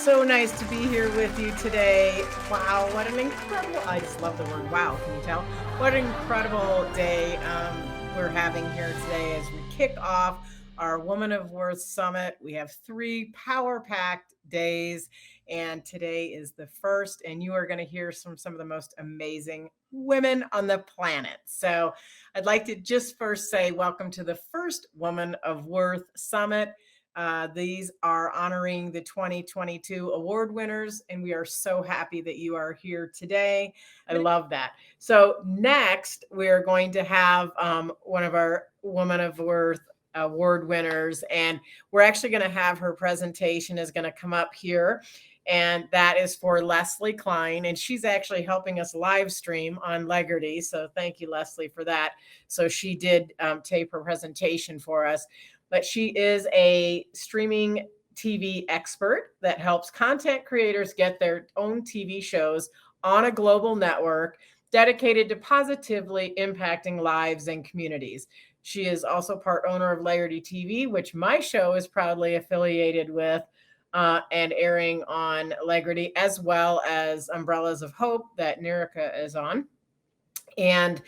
so nice to be here with you today. Wow, what an incredible, I just love the word wow, can you tell? What an incredible day we're having here today as we kick off our Woman of Worth Summit. We have 3 power-packed days, and today is the first, and you are going to hear from some of the most amazing women on the planet. So I'd like to just first say welcome to the first Woman of Worth Summit. These are honoring the 2022 award winners, and we are so happy that you are here today. I love that. So next, we're going to have one of our Woman of Worth award winners, and we're actually going to have her presentation is going to come up here. And that is for Lesley Klein, and she's actually helping us live stream on Legarty. So thank you, Lesley, for that. So she did tape her presentation for us. But she is a streaming TV expert that helps content creators get their own TV shows on a global network dedicated to positively impacting lives and communities. She is also part owner of Legarty TV, which my show is proudly affiliated with and airing on Legarty, as well as Umbrellas of Hope that Nerica is on. And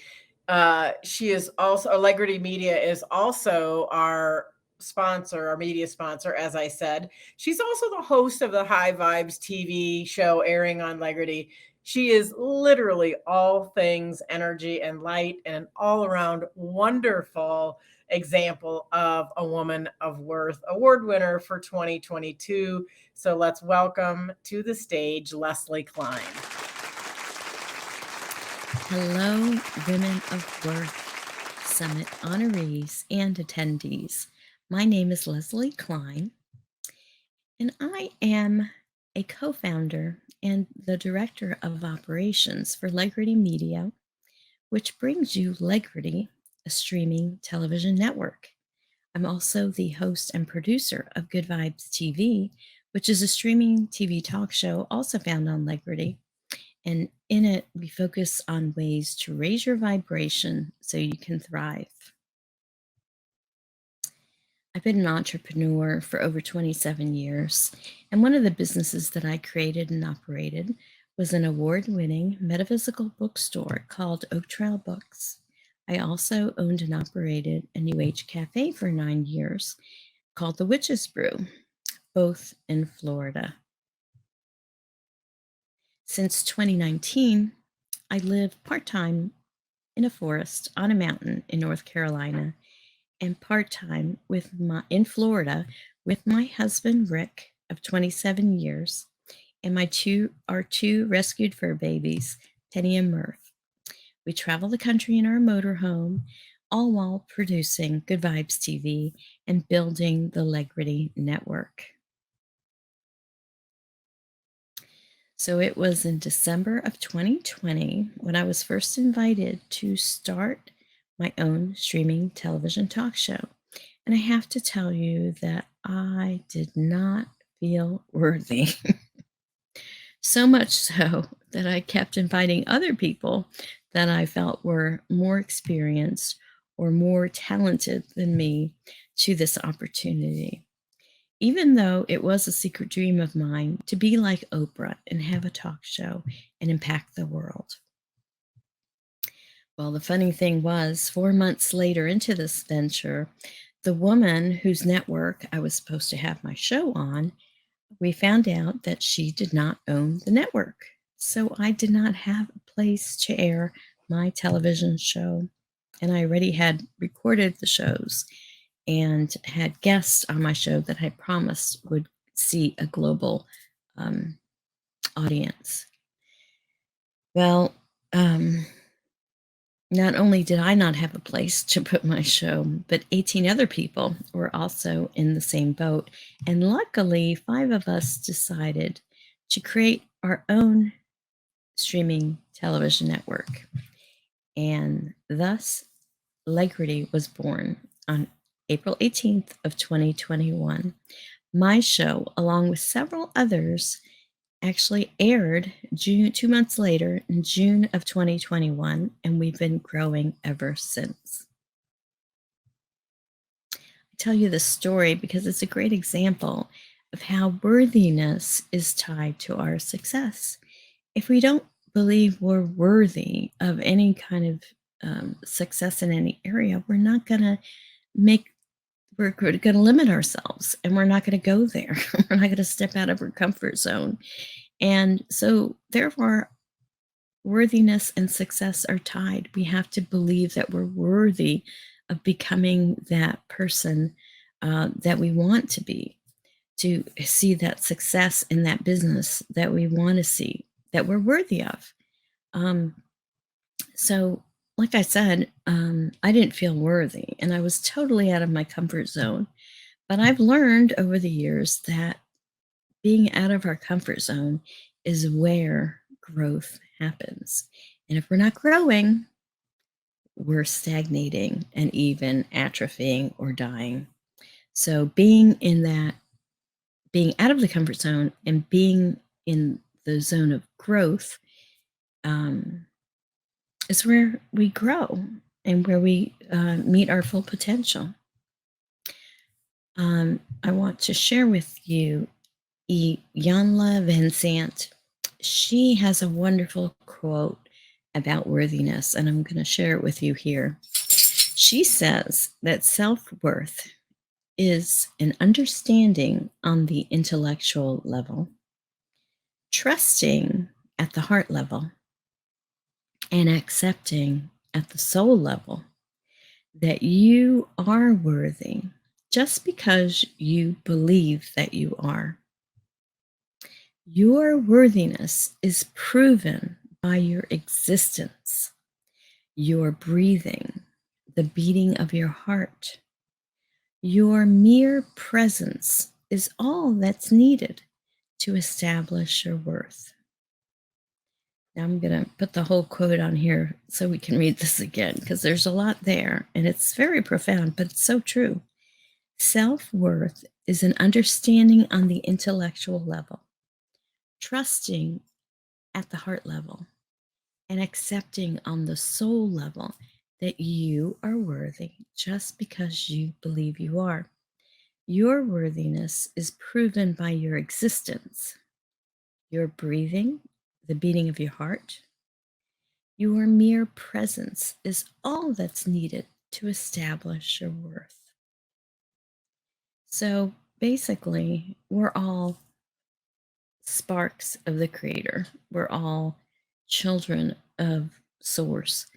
she is also, Legarty Media is also our sponsor, our media sponsor, as I said. She's also the host of the High Vibes TV show airing on Legarty. She is literally all things energy and light, and an all around wonderful example of a Woman of Worth award winner for 2022. So let's welcome to the stage Lesley Klein. Hello, Women of Worth Summit honorees and attendees. My name is Lesley Klein, and I am a co-founder and the director of operations for Legarty Media, which brings you Legarty, a streaming television network. I'm also the host and producer of Good Vibes TV, which is a streaming TV talk show also found on Legarty. And in it, we focus on ways to raise your vibration so you can thrive. I've been an entrepreneur for over 27 years, and one of the businesses that I created and operated was an award-winning metaphysical bookstore called Oak Trail Books. I also owned and operated a New Age cafe for 9 years called The Witch's Brew, both in Florida. Since 2019, I live part-time in a forest on a mountain in North Carolina and part-time in Florida with my husband, Rick, of 27 years, and our two rescued fur babies, Penny and Murph. We travel the country in our motorhome, all while producing Good Vibes TV and building the Legarty network. So it was in December of 2020 when I was first invited to start my own streaming television talk show. And I have to tell you that I did not feel worthy. So much so that I kept inviting other people that I felt were more experienced or more talented than me to this opportunity. Even though it was a secret dream of mine to be like Oprah and have a talk show and impact the world. Well, the funny thing was, 4 months later into this venture, the woman whose network I was supposed to have my show on, we found out that she did not own the network. So I did not have a place to air my television show. And I already had recorded the shows and had guests on my show that I promised would see a global audience. Well, not only did I not have a place to put my show, but 18 other people were also in the same boat. And luckily, 5 of us decided to create our own streaming television network. And thus, Legarty was born on April 18th of 2021. My show, along with several others, actually aired 2 months later in June of 2021, and we've been growing ever since. I tell you this story because it's a great example of how worthiness is tied to our success. If we don't believe we're worthy of any kind of success in any area, we're not going to make, we're going to limit ourselves and we're not going to go there. We're not going to step out of our comfort zone. And so, therefore, worthiness and success are tied. We have to believe that we're worthy of becoming that person that we want to be, to see that success in that business that we want to see, that we're worthy of. Um, so, like I said, I didn't feel worthy and I was totally out of my comfort zone. But I've learned over the years that being out of our comfort zone is where growth happens. And if we're not growing, we're stagnating and even atrophying or dying. So being out of the comfort zone and being in the zone of growth um, is where we grow and where we meet our full potential. I want to share with you Iyanla Vanzant. She has a wonderful quote about worthiness, and I'm going to share it with you here. She says that self-worth is an understanding on the intellectual level, trusting at the heart level, and accepting at the soul level that you are worthy just because you believe that you are. Your worthiness is proven by your existence, your breathing, the beating of your heart. Your mere presence is all that's needed to establish your worth. Now I'm going to put the whole quote on here so we can read this again because there's a lot there and it's very profound, but it's so true. Self-worth is an understanding on the intellectual level, trusting at the heart level, and accepting on the soul level that you are worthy just because you believe you are. Your worthiness is proven by your existence, your breathing, the beating of your heart. Your mere presence is all that's needed to establish your worth. So basically, we're all sparks of the Creator. We're all children of Source.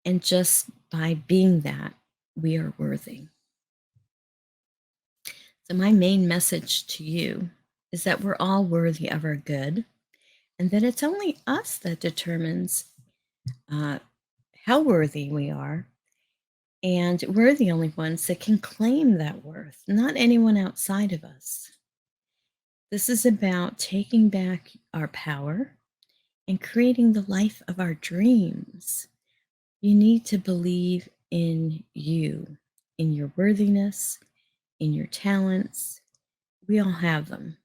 And just by being that, we are worthy. So, my main message to you is that we're all worthy of our good, and that it's only us that determines how worthy we are. And we're the only ones that can claim that worth, not anyone outside of us. This is about taking back our power and creating the life of our dreams. You need to believe in you, in your worthiness, in your talents. We all have them.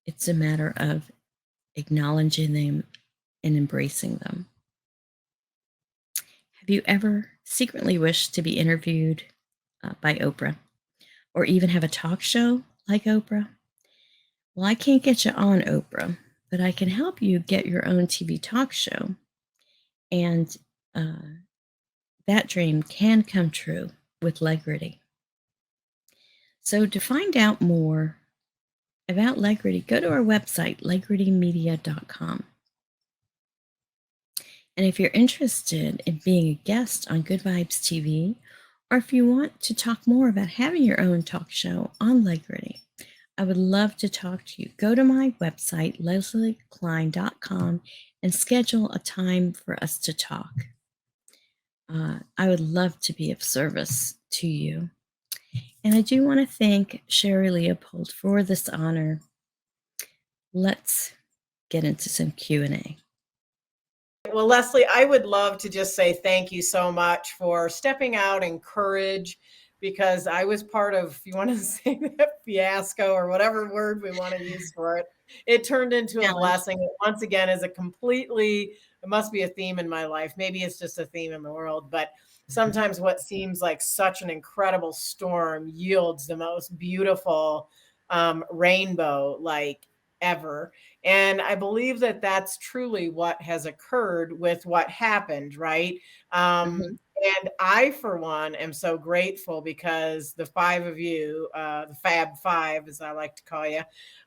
It's a matter of acknowledging them and embracing them. Have you ever secretly wished to be interviewed by Oprah or even have a talk show like Oprah? Well, I can't get you on Oprah, but I can help you get your own TV talk show. And that dream can come true with Legrity. So to find out more about Legrity, go to our website, legritymedia.com. And if you're interested in being a guest on Good Vibes TV, or if you want to talk more about having your own talk show on Legrity, I would love to talk to you. Go to my website, leslieklein.com, and schedule a time for us to talk. I would love to be of service to you. And I do want to thank Sherri Leopold for this honor. Let's get into some Q&A. Well, Lesley, I would love to just say thank you so much for stepping out in courage, because I was part of, if you want to say that, fiasco or whatever word we want to use for it. It turned into a Challenge. blessing. It once again is a completely, it must be a theme in my life. Maybe it's just a theme in the world, but sometimes what seems like such an incredible storm yields the most beautiful rainbow like ever. And I believe that that's truly what has occurred with what happened, right? Mhm. And I, for one, am so grateful because the five of you, the Fab Five, as I like to call you,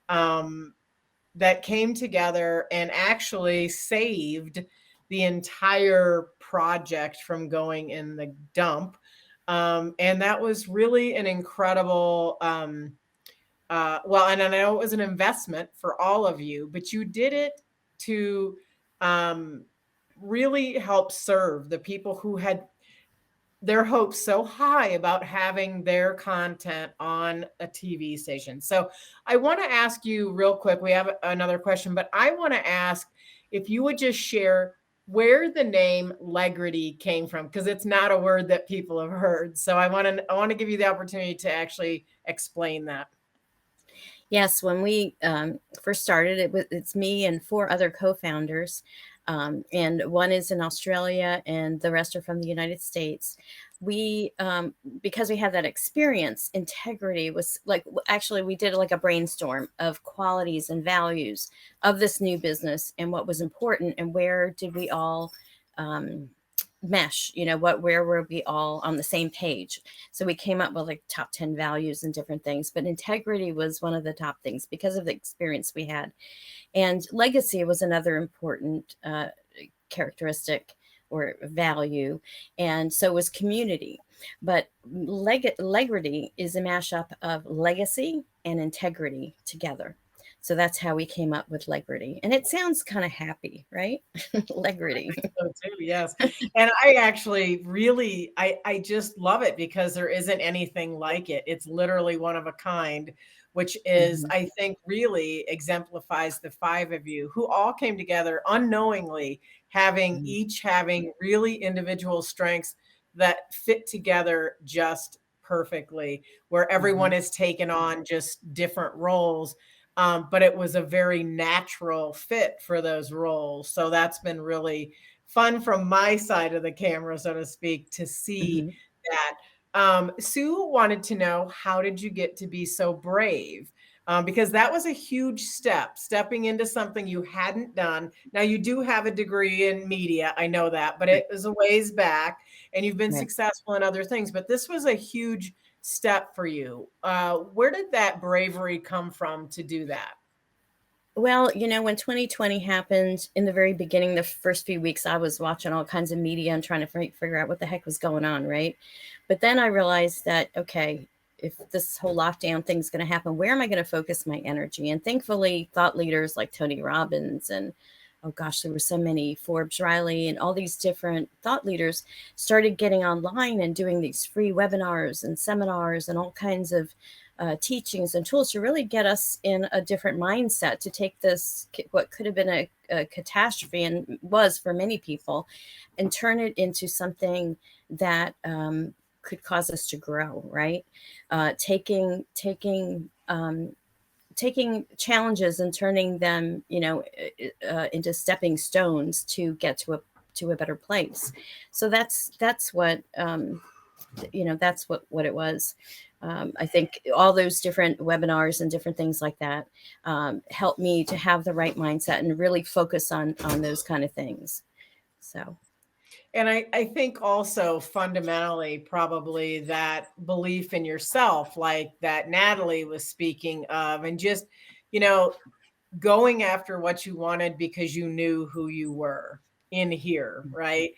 um, that came together and actually saved the entire project from going in the dump. And that was really an incredible, well, and I know it was an investment for all of you, but you did it to um, really help serve the people who had their hopes so high about having their content on a TV station. So I want to ask you real quick. We have another question, but I want to ask if you would just share where the name Legrity came from, because it's not a word that people have heard. So I want to give you the opportunity to actually explain that. Yes, when we first started, it's me and four other co-founders, and one is in Australia, and the rest are from the United States. We because we had that experience, integrity was like actually we did like a brainstorm of qualities and values of this new business and what was important and where did we all um, mesh. Where were we all on the same page? So we came up with like top 10 values and different things, but integrity was one of the top things because of the experience we had. And legacy was another important characteristic or value. And so was community. But legrity is a mashup of legacy and integrity together. So that's how we came up with legrity. And it sounds kind of happy, right? Legrity. So too, yes. And I actually really I just love it because there isn't anything like it. It's literally one of a kind, which is Mhm, I think really exemplifies the five of you who all came together unknowingly, mhm, having really individual strengths that fit together just perfectly, where mhm, everyone has taken on just different roles. But it was a very natural fit for those roles. So that's been really fun from my side of the camera, so to speak, to see mhm. that. Sue wanted to know, how did you get to be so brave? Because that was a huge step, stepping into something you hadn't done. Now, you do have a degree in media, I know that, but Right, it was a ways back, and you've been right. successful in other things. But this was a huge step for you. Where did that bravery come from to do that? Well, when 2020 happened in the very beginning, the first few weeks, I was watching all kinds of media and trying to figure out what the heck was going on, right? But then I realized that, okay, if this whole lockdown thing's going to happen, where am I going to focus my energy? And thankfully, thought leaders like Tony Robbins and, oh gosh, there were so many, Forbes Riley, and all these different thought leaders started getting online and doing these free webinars and seminars and all kinds of teachings and tools to really get us in a different mindset to take this, what could have been a catastrophe and was for many people, and turn it into something that could cause us to grow, right? Taking challenges and turning them, into stepping stones to get to a better place. So that's what it was. I think all those different webinars and different things like that helped me to have the right mindset and really focus on those kind of things. So, And I think also fundamentally, probably that belief in yourself, like that Natalie was speaking of, and just, you know, going after what you wanted because you knew who you were in here, right?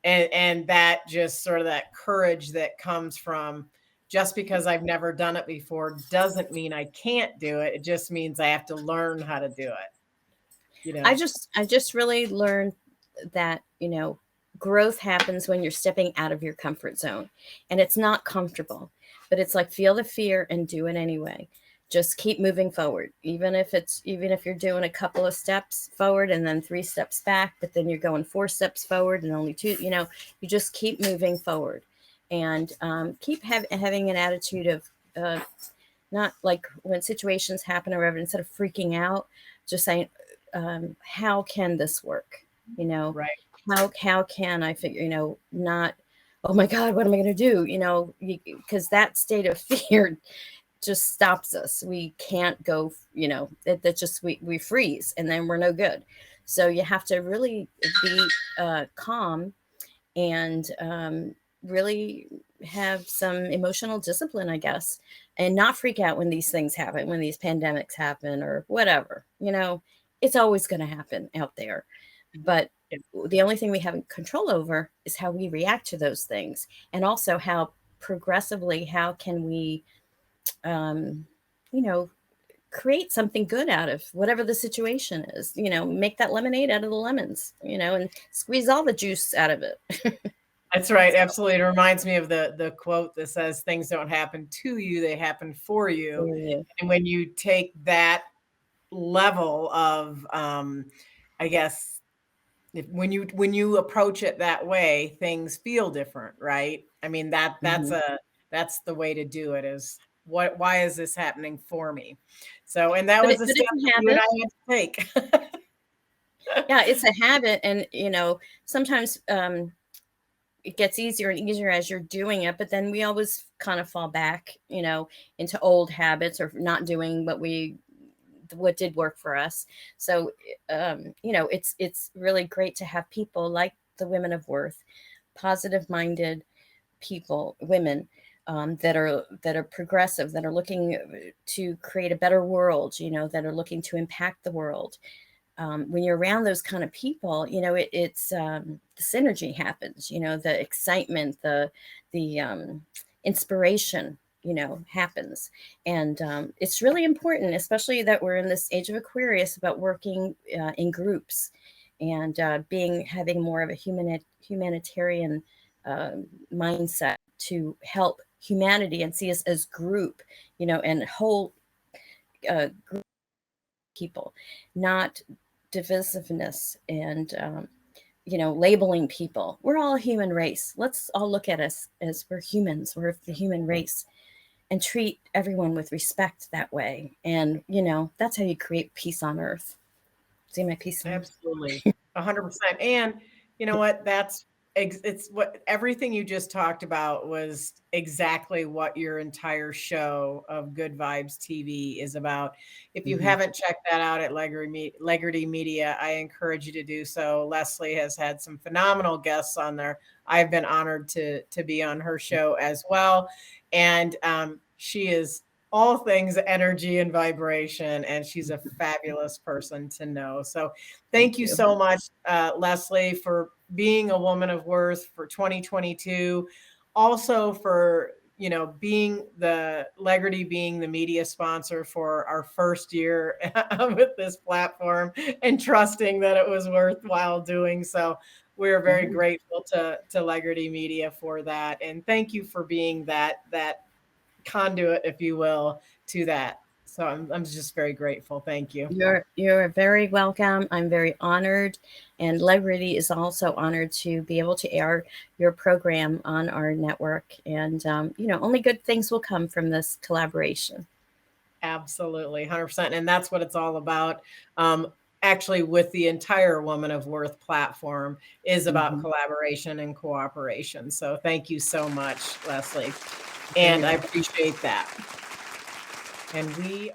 And that just sort of that courage that comes from, just because I've never done it before doesn't mean I can't do it. It just means I have to learn how to do it, you I know? just I just really learned that, growth happens when you're stepping out of your comfort zone. And it's not comfortable, but it's like feel the fear and do it anyway. Just keep moving forward. Even if you're doing a couple of steps forward and then three steps back, but then you're going four steps forward and only two, you just keep moving forward and keep having an attitude of not like when situations happen or whatever, instead of freaking out, just saying, how can this work? You know, Right. how can I figure, not oh my God, what am I going to do? You know, because that state of fear just stops us. We can't go, you know, that just, we freeze and then we're no good. So you have to really be calm and really have some emotional discipline, I guess, and not freak out when these things happen, when these pandemics happen or whatever. You know, it's always going to happen out there. But Yeah, the only thing we have control over is how we react to those things, and also how progressively, how can we, um, you know, create something good out of whatever the situation is, you know, make that lemonade out of the lemons, you know, and squeeze all the juice out of it. that's right. So, Absolutely. It reminds me of the quote that says things don't happen to you, they happen for you. for you. And when you take that level of I guess when you approach it that way, things feel different, right? I mean Mhm. that's the way to do it is what why is this happening for me? So and that was a But step it's a that you and habit. I had to take. Yeah, it's a habit, and, you know, sometimes, it gets easier and easier as you're doing it, but then we always kind of fall back, you know, into old habits or not doing what did work for us. So, you know, it's really great to have people like the Women of Worth, positive-minded people, women, that are progressive, that are looking to create a better world, you know, that are looking to impact the world. When you're around those kind of people, you know, it's the synergy happens, you know, the excitement, the inspiration, you know, happens. And it's really important, especially that we're in this age of Aquarius, about working in groups and having more of a humanitarian uh, mindset to help humanity and see us as group, you know, and whole people, not divisiveness and you know, labeling people. We're all a human race. Let's all look at us as we're humans. We're the human race, and treat everyone with respect that way. And you know, that's how you create peace on earth. See my peace sign? Absolutely. 100%. And you know what? It's what everything you just talked about was exactly what your entire show of Good Vibes TV is about. If you Hmm. haven't checked that out at Legarty Media, I encourage you to do so. Lesley has had some phenomenal guests on there. I've been honored to be on her show as well. And she is all things energy and vibration, and she's a fabulous person to know. So, thank Thank you you. so much, Lesley, for being a woman of worth for 2022. Also, for being the Legarty being the media sponsor for our first year with this platform, and trusting that it was worthwhile doing so. We're very Yeah. grateful to Legarty Media for that, and thank you for being that conduit, if you will, to that. So I'm just very grateful. Thank you. You're very welcome. I'm very honored, and Legrity is also honored to be able to air your program on our network. And you know, only good things will come from this collaboration. Absolutely, 100%. And that's what it's all about. Um, Actually, with the entire Woman of Worth platform, is about Hmm. collaboration and cooperation. So thank you so much, Lesley. Very And I welcome. appreciate that. And we